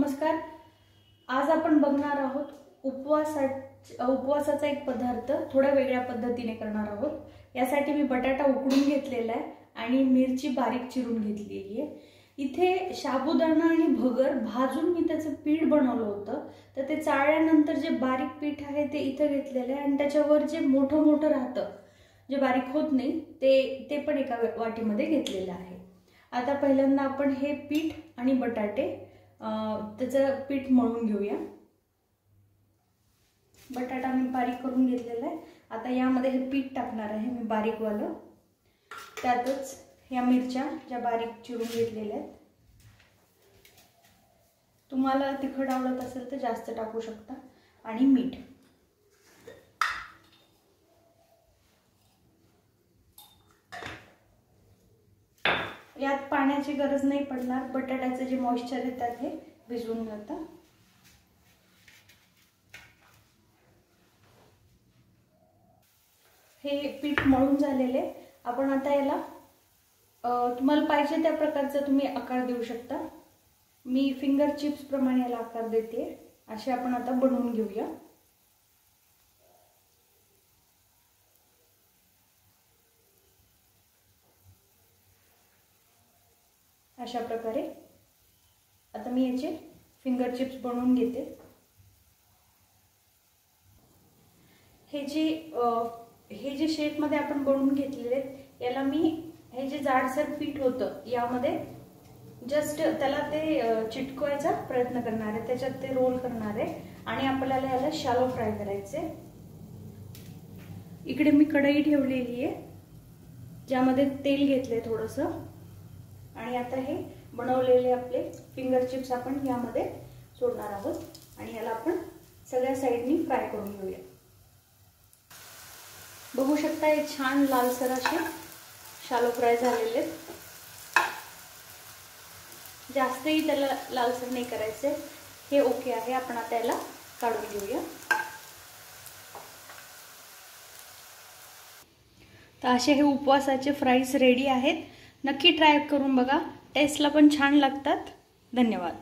नमस्कार। आज आपण बघणार आहोत उपवासाचा एक पदार्थ थोड्या वेगळ्या पद्धतीने करणार आहोत। यासाठी मी बटाटा उकडून घेतलेला आहे आणि मिरची बारीक चिरून घेतलेली आहे। इथे साबुदाणा आणि भगर भाजून मी त्याचं पीठ बनवलं होतं, तर ते चाळल्यानंतर जे बारीक पीठ आहे ते इथे घेतलेलं आहे आणि त्याच्यावर जे मोठं मोठं राहतं जे बारीक होत नाही ते पण एका वाटीमध्ये घेतलेलं आहे। आता पहिल्यांदा आपण हे पीठ आणि बटाटे त्याचं पीठ मळून घेऊया। बटाटा मी बारीक करून घेतलेला आहे। आता यामध्ये हे पीठ टाकणार आहे मी बारीक वालं। त्यातच या मिरच्या ज्या बारीक चिरून घेतलेल्या आहेत, तुम्हाला तिखट आवडत असेल तर जास्त टाकू शकता, आणि मीठ। यात पाण्याची गरज नाही पडणार, बटाट्याचे जे मॉइश्चर आहे त्यात हे भिजवून जातं। हे पीठ मळून झालेले। आपण आता याला तुम्हाला पाहिजे त्या प्रकारचा तुम्ही आकार देऊ शकता। मी फिंगर चिप्स प्रमाणे याला आकार देते। असे आपण आता बनवून घेऊया। अशा प्रकारे आता मी याचे फिंगर चिप्स बनवून घेते। हे जे शेप मध्ये आपण बनवून घेतलेले याला मी हे जे जाडसर पीठ होतं यामध्ये जस्ट त्याला ते चिटकवायचा प्रयत्न करणार आहे, त्याच्यात ते रोल करणार आहे आणि आपल्याला याला शॅलो फ्राय करायचे। इकडे मी कढई ठेवलेली आहे ज्यामध्ये तेल घेतले थोडंसं, आणि आता हे बनवलेले आपले फिंगर चिप्स आपण यामध्ये सोडणार आहोत आणि याला आपण सगळ्या साइडनी फ्राय करून घेऊया। बघू शकता हे छान लालसर असे शॅलो फ्राय झालेले आहेत। जास्तही त्याला लालसर नाही करायचे, हे ओके आहे। आपण आता याला काढून घेऊया। तर असे हे उपवासाचे फ्राईज रेडी आहेत। नक्की ट्राय करून बघा, टेस्टला पण छान लागतात। धन्यवाद।